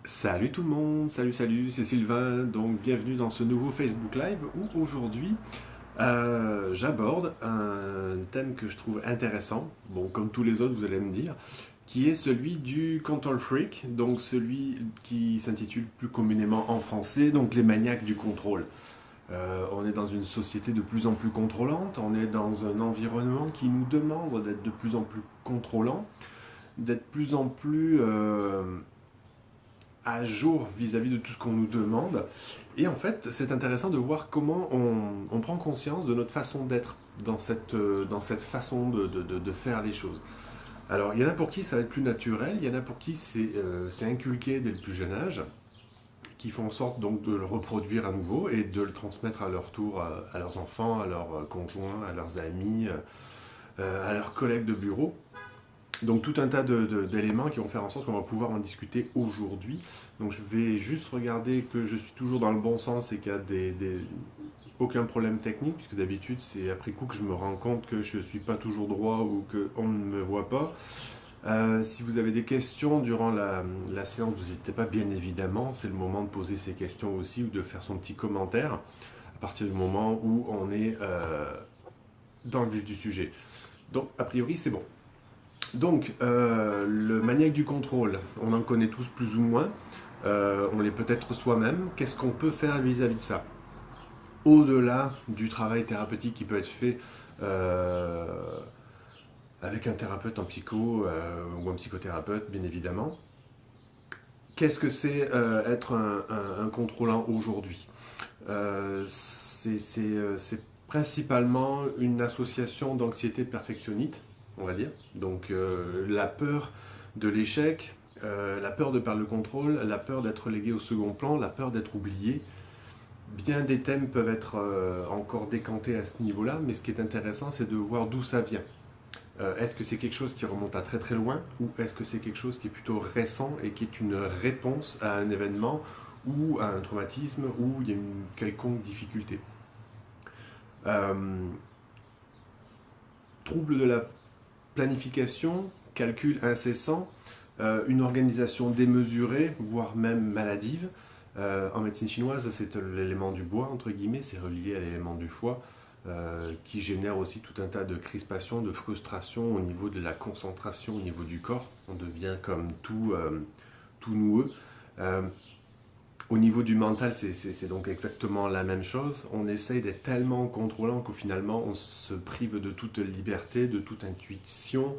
Salut tout le monde, salut, c'est Sylvain, donc bienvenue dans ce nouveau Facebook Live où aujourd'hui j'aborde un thème que je trouve intéressant, bon comme tous les autres vous allez me dire, qui est celui du control freak, donc celui qui s'intitule plus communément en français, donc les maniaques du contrôle. On est dans une société de plus en plus contrôlante, on est dans un environnement qui nous demande d'être de plus en plus contrôlant, d'être plus en plus à jour vis-à-vis de tout ce qu'on nous demande. Et en fait, c'est intéressant de voir comment on prend conscience de notre façon d'être dans cette façon de faire les choses. Alors, il y en a pour qui ça va être plus naturel, il y en a pour qui c'est inculqué dès le plus jeune âge, qui font en sorte donc de le reproduire à nouveau et de le transmettre à leur tour à leurs enfants, à leurs conjoints, à leurs amis, à leurs collègues de bureau. Donc tout un tas d'éléments qui vont faire en sorte qu'on va pouvoir en discuter aujourd'hui. Donc je vais juste regarder que je suis toujours dans le bon sens et qu'il y a aucun problème technique, puisque d'habitude c'est après coup que je me rends compte que je ne suis pas toujours droit ou qu'on ne me voit pas. Si vous avez des questions durant la séance, vous n'hésitez pas, bien évidemment, c'est le moment de poser ces questions aussi ou de faire son petit commentaire à partir du moment où on est dans le vif du sujet. Donc a priori c'est bon. Donc, le maniaque du contrôle, on en connaît tous plus ou moins, on l'est peut-être soi-même. Qu'est-ce qu'on peut faire vis-à-vis de ça? Au-delà du travail thérapeutique qui peut être fait avec un thérapeute en psycho ou un psychothérapeute, bien évidemment, qu'est-ce que c'est être un contrôlant aujourd'hui? C'est principalement une association d'anxiété perfectionniste, on va dire. Donc la peur de l'échec, la peur de perdre le contrôle, la peur d'être légué au second plan, la peur d'être oublié. Bien des thèmes peuvent être encore décantés à ce niveau-là, mais ce qui est intéressant, c'est de voir d'où ça vient. Est-ce que c'est quelque chose qui remonte à très très loin ou est-ce que c'est quelque chose qui est plutôt récent et qui est une réponse à un événement ou à un traumatisme ou il y a une quelconque difficulté? euh, Trouble de la planification, calcul incessant, une organisation démesurée, voire même maladive. En médecine chinoise, c'est l'élément du bois, entre guillemets, c'est relié à l'élément du foie, qui génère aussi tout un tas de crispations, de frustrations au niveau de la concentration, au niveau du corps. On devient comme tout noueux. Euh, Au niveau du mental, c'est donc exactement la même chose. On essaye d'être tellement contrôlant qu'au finalement, on se prive de toute liberté, de toute intuition,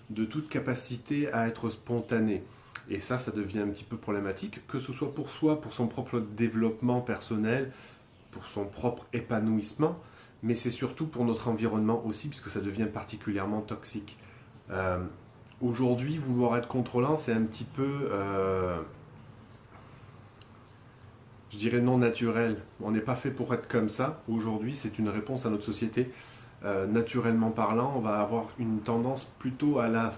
de toute capacité à être spontané. Et ça devient un petit peu problématique, que ce soit pour soi, pour son propre développement personnel, pour son propre épanouissement, mais c'est surtout pour notre environnement aussi, puisque ça devient particulièrement toxique. Euh, Aujourd'hui, vouloir être contrôlant, c'est un petit peu, je dirais, non naturel. On n'est pas fait pour être comme ça. Aujourd'hui, c'est une réponse à notre société. Naturellement parlant, on va avoir une tendance plutôt à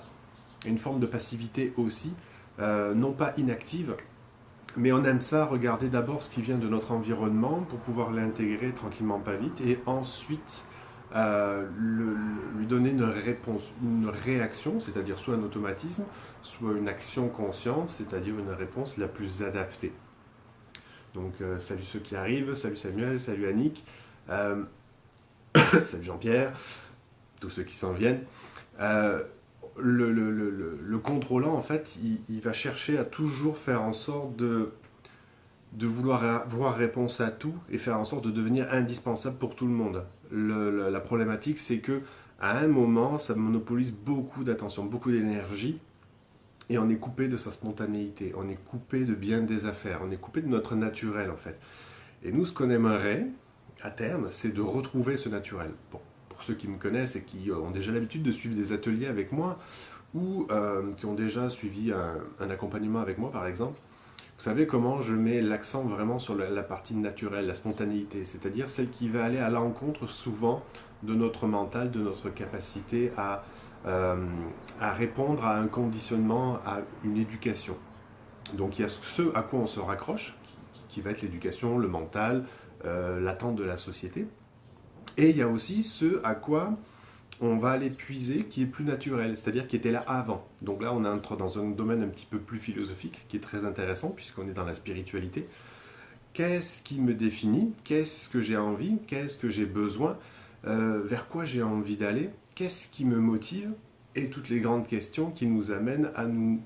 une forme de passivité aussi, non pas inactive, mais on aime ça, regarder d'abord ce qui vient de notre environnement pour pouvoir l'intégrer tranquillement, pas vite, et ensuite lui donner une réponse, une réaction, c'est-à-dire soit un automatisme, soit une action consciente, c'est-à-dire une réponse la plus adaptée. Donc salut ceux qui arrivent, salut Samuel, salut Annick, euh, salut Jean-Pierre, tous ceux qui s'en viennent. Euh, le contrôlant, en fait, il va chercher à toujours faire en sorte de vouloir avoir réponse à tout et faire en sorte de devenir indispensable pour tout le monde. La problématique, c'est que à un moment, ça monopolise beaucoup d'attention, beaucoup d'énergie, et on est coupé de sa spontanéité, on est coupé de bien des affaires, on est coupé de notre naturel, en fait. Et nous, ce qu'on aimerait, à terme, c'est de retrouver ce naturel. Bon, pour ceux qui me connaissent et qui ont déjà l'habitude de suivre des ateliers avec moi, ou qui ont déjà suivi un accompagnement avec moi, par exemple, vous savez comment je mets l'accent vraiment sur la partie naturelle, la spontanéité, c'est-à-dire celle qui va aller à l'encontre souvent de notre mental, de notre capacité euh, à répondre à un conditionnement, à une éducation. Donc il y a ce à quoi on se raccroche, qui va être l'éducation, le mental, l'attente de la société. Et il y a aussi ce à quoi on va aller puiser qui est plus naturel, c'est-à-dire qui était là avant. Donc là, on entre dans un domaine un petit peu plus philosophique, qui est très intéressant, puisqu'on est dans la spiritualité. Qu'est-ce qui me définit? Qu'est-ce que j'ai envie? Qu'est-ce que j'ai besoin? Vers quoi j'ai envie d'aller? Qu'est-ce qui me motive? Et toutes les grandes questions qui nous amènent à nous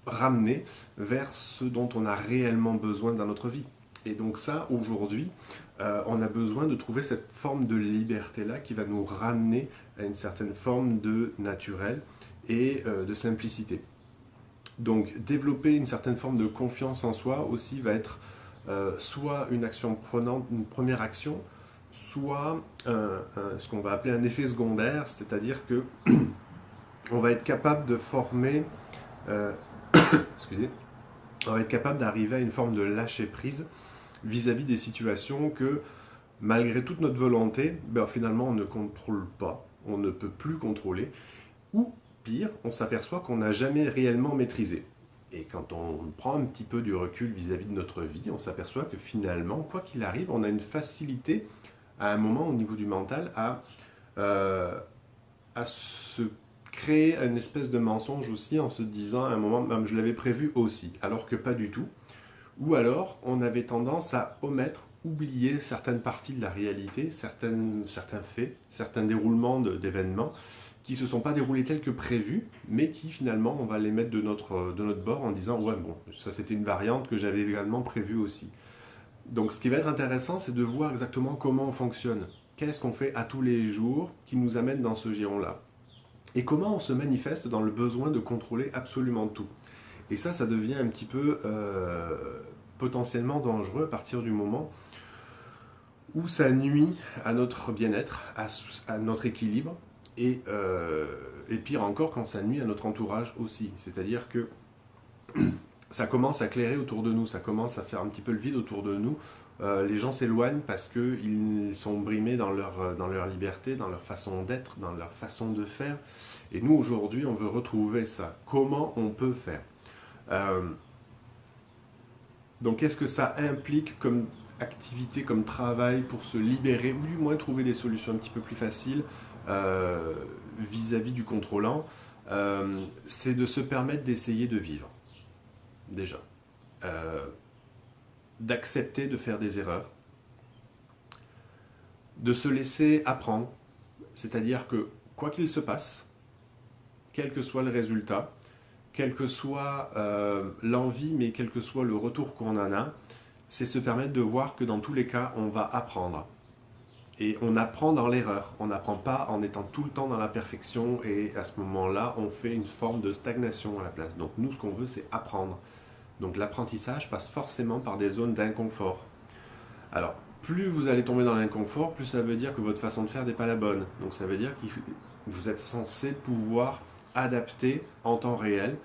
ramener vers ce dont on a réellement besoin dans notre vie. Et donc ça, aujourd'hui, on a besoin de trouver cette forme de liberté-là qui va nous ramener à une certaine forme de naturel et de simplicité. Donc développer une certaine forme de confiance en soi aussi va être soit une action prenante, une première action, soit ce qu'on va appeler un effet secondaire, c'est-à-dire que on va être capable de former, excusez, on va être capable d'arriver à une forme de lâcher prise vis-à-vis des situations que, malgré toute notre volonté, finalement on ne contrôle pas, on ne peut plus contrôler, ou pire, on s'aperçoit qu'on n'a jamais réellement maîtrisé. Et quand on prend un petit peu du recul vis-à-vis de notre vie, on s'aperçoit que finalement, quoi qu'il arrive, on a une facilité à un moment au niveau du mental à se créer une espèce de mensonge aussi en se disant à un moment, même je l'avais prévu aussi, alors que pas du tout. Ou alors, on avait tendance à omettre, oublier certaines parties de la réalité, certains faits, certains déroulements d'événements qui ne se sont pas déroulés tels que prévus, mais qui finalement, on va les mettre de notre bord en disant « ouais, bon, ça c'était une variante que j'avais également prévue aussi ». Donc ce qui va être intéressant, c'est de voir exactement comment on fonctionne. Qu'est-ce qu'on fait à tous les jours qui nous amène dans ce giron-là? Et comment on se manifeste dans le besoin de contrôler absolument tout. Et ça devient un petit peu potentiellement dangereux à partir du moment où ça nuit à notre bien-être, à notre équilibre, et pire encore quand ça nuit à notre entourage aussi. C'est-à-dire que ça commence à clairer autour de nous, ça commence à faire un petit peu le vide autour de nous. Les gens s'éloignent parce qu'ils sont brimés dans leur liberté, dans leur façon d'être, dans leur façon de faire. Et nous, aujourd'hui, on veut retrouver ça. Comment on peut faire? Donc, qu'est-ce que ça implique comme activité, comme travail pour se libérer, ou du moins trouver des solutions un petit peu plus faciles vis-à-vis du contrôlant? C'est de se permettre d'essayer de vivre, déjà. D'accepter de faire des erreurs, de se laisser apprendre, c'est-à-dire que quoi qu'il se passe, quel que soit le résultat, quelle que soit l'envie, mais quel que soit le retour qu'on en a, c'est se permettre de voir que dans tous les cas, on va apprendre. Et on apprend dans l'erreur, on n'apprend pas en étant tout le temps dans la perfection, et à ce moment-là, on fait une forme de stagnation à la place. Donc nous, ce qu'on veut, c'est apprendre. Donc l'apprentissage passe forcément par des zones d'inconfort. Alors, plus vous allez tomber dans l'inconfort, plus ça veut dire que votre façon de faire n'est pas la bonne. Donc ça veut dire que vous êtes censé pouvoir adapter en temps réel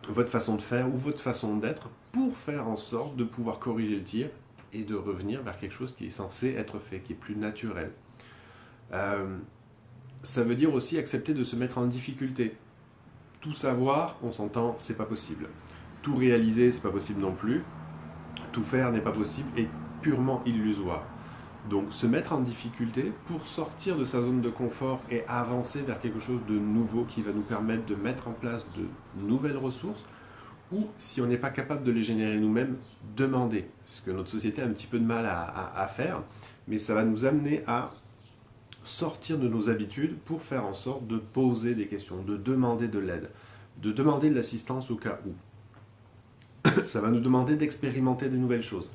votre façon de faire ou votre façon d'être pour faire en sorte de pouvoir corriger le tir et de revenir vers quelque chose qui est censé être fait, qui est plus naturel. Ça veut dire aussi accepter de se mettre en difficulté. Tout savoir, on s'entend, c'est pas possible. Tout réaliser, c'est pas possible non plus. Tout faire n'est pas possible et purement illusoire. Donc se mettre en difficulté pour sortir de sa zone de confort et avancer vers quelque chose de nouveau qui va nous permettre de mettre en place de nouvelles ressources, ou si on n'est pas capable de les générer nous-mêmes, demander. Ce que notre société a un petit peu de mal à faire, mais ça va nous amener à sortir de nos habitudes pour faire en sorte de poser des questions, de demander de l'aide, de demander de l'assistance au cas où. Ça va nous demander d'expérimenter des nouvelles choses.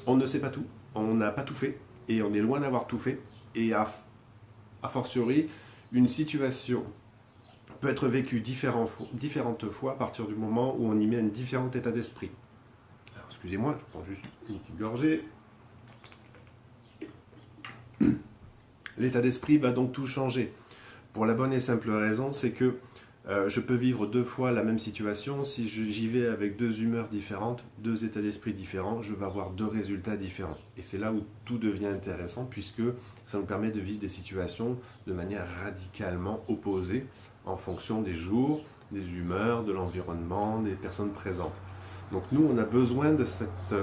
On ne sait pas tout, on n'a pas tout fait, et on est loin d'avoir tout fait, et a fortiori, une situation peut être vécue différentes fois à partir du moment où on y met un différent état d'esprit. Alors, excusez-moi, je prends juste une petite gorgée. L'état d'esprit va donc tout changer. Pour la bonne et simple raison, c'est que je peux vivre deux fois la même situation. Si j'y vais avec deux humeurs différentes, deux états d'esprit différents, je vais avoir deux résultats différents. Et c'est là où tout devient intéressant, puisque ça nous permet de vivre des situations de manière radicalement opposée en fonction des jours, des humeurs, de l'environnement, des personnes présentes. Donc nous, on a besoin de cette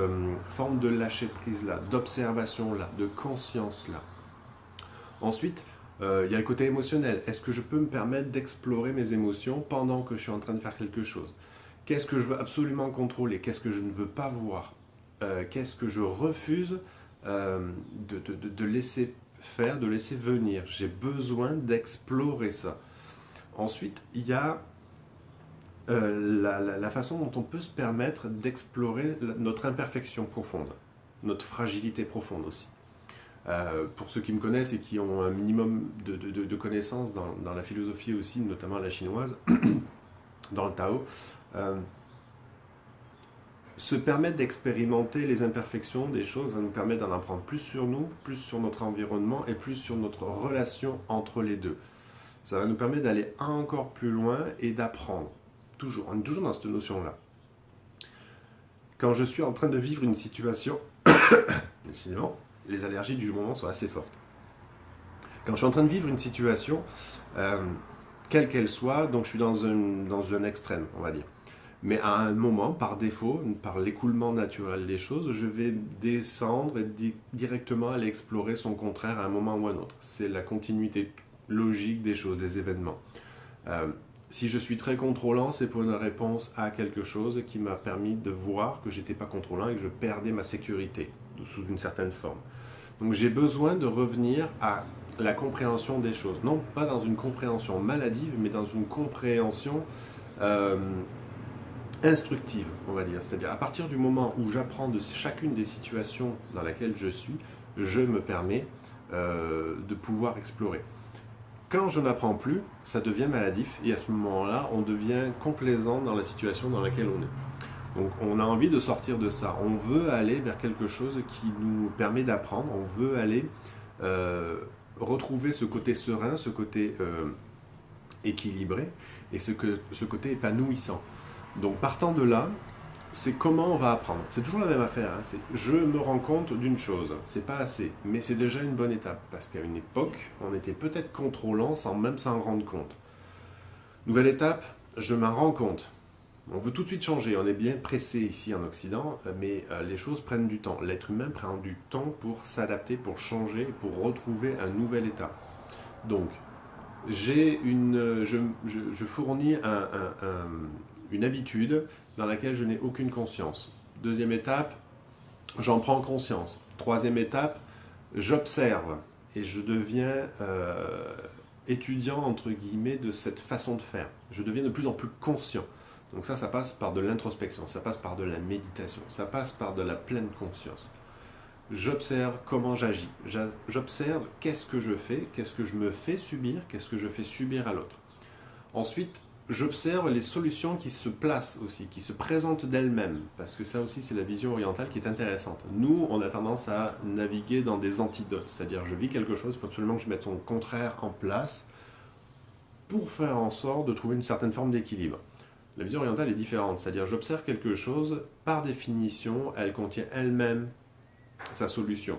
forme de lâcher-prise-là, d'observation-là, de conscience-là. Ensuite, Il y a le côté émotionnel. Est-ce que je peux me permettre d'explorer mes émotions pendant que je suis en train de faire quelque chose? Qu'est-ce que je veux absolument contrôler? Qu'est-ce que je ne veux pas voir? Qu'est-ce que je refuse de laisser faire, de laisser venir? J'ai besoin d'explorer ça. Ensuite, il y a la façon dont on peut se permettre d'explorer notre imperfection profonde, notre fragilité profonde aussi. Pour ceux qui me connaissent et qui ont un minimum de connaissances dans la philosophie aussi, notamment la chinoise, dans le Tao, se permettre d'expérimenter les imperfections des choses va nous permettre d'en apprendre plus sur nous, plus sur notre environnement et plus sur notre relation entre les deux. Ça va nous permettre d'aller encore plus loin et d'apprendre. Toujours, on est toujours dans cette notion-là. Quand je suis en train de vivre une situation, décidément, les allergies du moment sont assez fortes. Quand je suis en train de vivre une situation, quelle qu'elle soit, donc je suis dans un extrême, on va dire. Mais à un moment, par défaut, par l'écoulement naturel des choses, je vais descendre et directement aller explorer son contraire à un moment ou à un autre. C'est la continuité logique des choses, des événements. Si je suis très contrôlant, c'est pour une réponse à quelque chose qui m'a permis de voir que je n'étais pas contrôlant et que je perdais ma sécurité, sous une certaine forme. Donc j'ai besoin de revenir à la compréhension des choses. Non pas dans une compréhension maladive, mais dans une compréhension instructive, on va dire. C'est-à-dire à partir du moment où j'apprends de chacune des situations dans laquelle je suis, je me permets de pouvoir explorer. Quand je n'apprends plus, ça devient maladif et à ce moment-là, on devient complaisant dans la situation dans laquelle on est. Donc on a envie de sortir de ça. On veut aller vers quelque chose qui nous permet d'apprendre. On veut aller retrouver ce côté serein, ce côté équilibré et ce côté épanouissant. Donc partant de là, c'est comment on va apprendre. C'est toujours la même affaire. Hein. C'est je me rends compte d'une chose. C'est pas assez, mais c'est déjà une bonne étape. Parce qu'à une époque, on était peut-être contrôlant sans même s'en rendre compte. Nouvelle étape, je m'en rends compte. On veut tout de suite changer. On est bien pressé ici en Occident, mais les choses prennent du temps. L'être humain prend du temps pour s'adapter, pour changer, pour retrouver un nouvel état. Donc, je fournis une habitude dans laquelle je n'ai aucune conscience. Deuxième étape, j'en prends conscience. Troisième étape, j'observe et je deviens étudiant entre guillemets de cette façon de faire. Je deviens de plus en plus conscient. Donc ça passe par de l'introspection, ça passe par de la méditation, ça passe par de la pleine conscience. J'observe comment j'agis, j'observe qu'est-ce que je fais, qu'est-ce que je me fais subir, qu'est-ce que je fais subir à l'autre. Ensuite, j'observe les solutions qui se placent aussi, qui se présentent d'elles-mêmes, parce que ça aussi c'est la vision orientale qui est intéressante. Nous, on a tendance à naviguer dans des antidotes, c'est-à-dire je vis quelque chose, il faut absolument que je mette son contraire en place pour faire en sorte de trouver une certaine forme d'équilibre. La vision orientale est différente, c'est-à-dire j'observe quelque chose, par définition, elle contient elle-même sa solution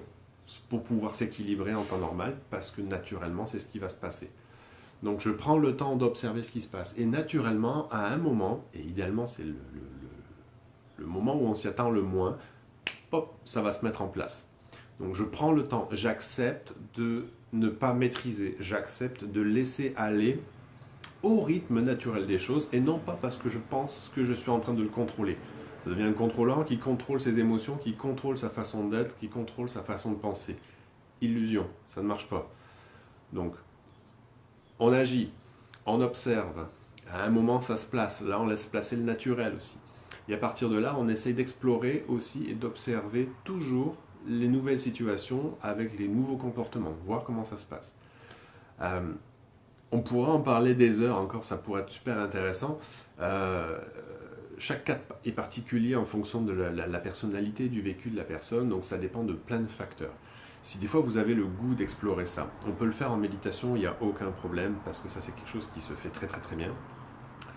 pour pouvoir s'équilibrer en temps normal, parce que naturellement c'est ce qui va se passer. Donc je prends le temps d'observer ce qui se passe. Et naturellement, à un moment, et idéalement c'est le moment où on s'y attend le moins, pop, ça va se mettre en place. Donc je prends le temps, j'accepte de ne pas maîtriser, j'accepte de laisser aller au rythme naturel des choses, et non pas parce que je pense que je suis en train de le contrôler. Ça devient un contrôlant qui contrôle ses émotions, qui contrôle sa façon d'être, qui contrôle sa façon de penser. Illusion, ça ne marche pas. Donc, on agit, on observe. À un moment, ça se place. Là, on laisse placer le naturel aussi. Et à partir de là, on essaye d'explorer aussi et d'observer toujours les nouvelles situations avec les nouveaux comportements, voir comment ça se passe. On pourra en parler des heures encore, ça pourrait être super intéressant. Chaque cas est particulier en fonction de la personnalité, du vécu de la personne, donc ça dépend de plein de facteurs. Si des fois vous avez le goût d'explorer ça, on peut le faire en méditation, il n'y a aucun problème, parce que ça c'est quelque chose qui se fait très très très bien.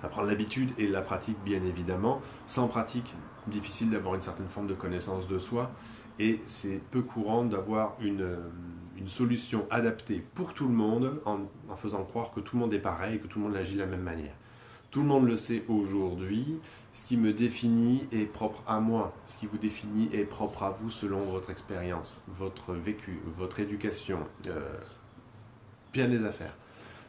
Ça prend l'habitude et la pratique bien évidemment. Sans pratique, difficile d'avoir une certaine forme de connaissance de soi, et c'est peu courant d'avoir une solution adaptée pour tout le monde en faisant croire que tout le monde est pareil et que tout le monde agit de la même manière. Tout le monde le sait aujourd'hui, ce qui me définit est propre à moi, ce qui vous définit est propre à vous selon votre expérience, votre vécu, votre éducation, bien les affaires.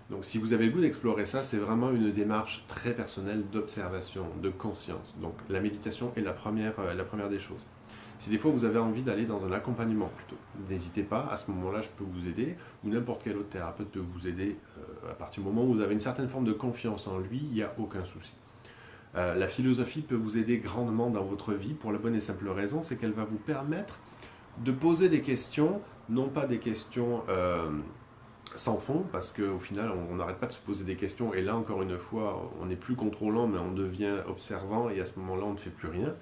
Donc si vous avez le goût d'explorer ça, c'est vraiment une démarche très personnelle d'observation, de conscience. Donc la méditation est la première des choses. Si des fois vous avez envie d'aller dans un accompagnement plutôt, n'hésitez pas, à ce moment-là je peux vous aider, ou n'importe quel autre thérapeute peut vous aider à partir du moment où vous avez une certaine forme de confiance en lui, il n'y a aucun souci. La philosophie peut vous aider grandement dans votre vie pour la bonne et simple raison, c'est qu'elle va vous permettre de poser des questions, non pas des questions sans fond, parce qu'au final on n'arrête pas de se poser des questions, et là encore une fois on n'est plus contrôlant mais on devient observant, et à ce moment-là on ne fait plus rien.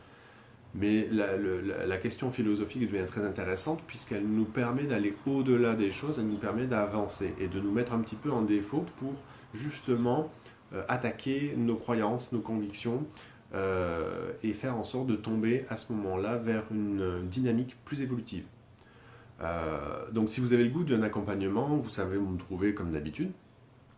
Mais la question philosophique devient très intéressante puisqu'elle nous permet d'aller au-delà des choses, elle nous permet d'avancer et de nous mettre un petit peu en défaut pour justement attaquer nos croyances, nos convictions et faire en sorte de tomber à ce moment-là vers une dynamique plus évolutive. Donc si vous avez le goût d'un accompagnement, vous savez où me trouver comme d'habitude.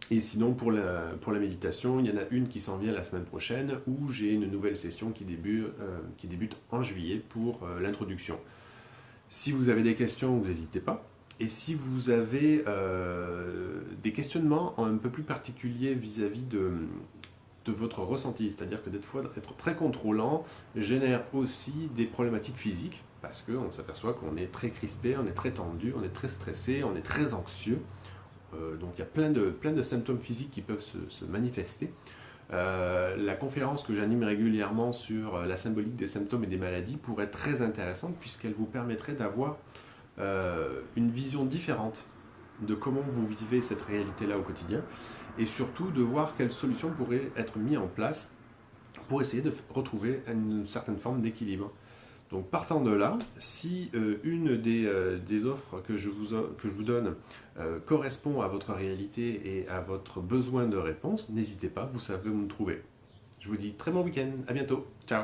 Et sinon, pour la méditation, il y en a une qui s'en vient la semaine prochaine, où j'ai une nouvelle session qui débute en juillet pour l'introduction. Si vous avez des questions, vous n'hésitez pas. Et si vous avez des questionnements un peu plus particuliers vis-à-vis de votre ressenti, c'est-à-dire que des fois, être très contrôlant génère aussi des problématiques physiques, parce qu'on s'aperçoit qu'on est très crispé, on est très tendu, on est très stressé, on est très anxieux. Donc il y a plein de symptômes physiques qui peuvent se manifester. La conférence que j'anime régulièrement sur la symbolique des symptômes et des maladies pourrait être très intéressante puisqu'elle vous permettrait d'avoir une vision différente de comment vous vivez cette réalité-là au quotidien et surtout de voir quelles solutions pourraient être mises en place pour essayer de retrouver une certaine forme d'équilibre. Donc partant de là, si une des offres que je vous donne correspond à votre réalité et à votre besoin de réponse, n'hésitez pas, vous savez où me trouver. Je vous dis très bon week-end, à bientôt, ciao.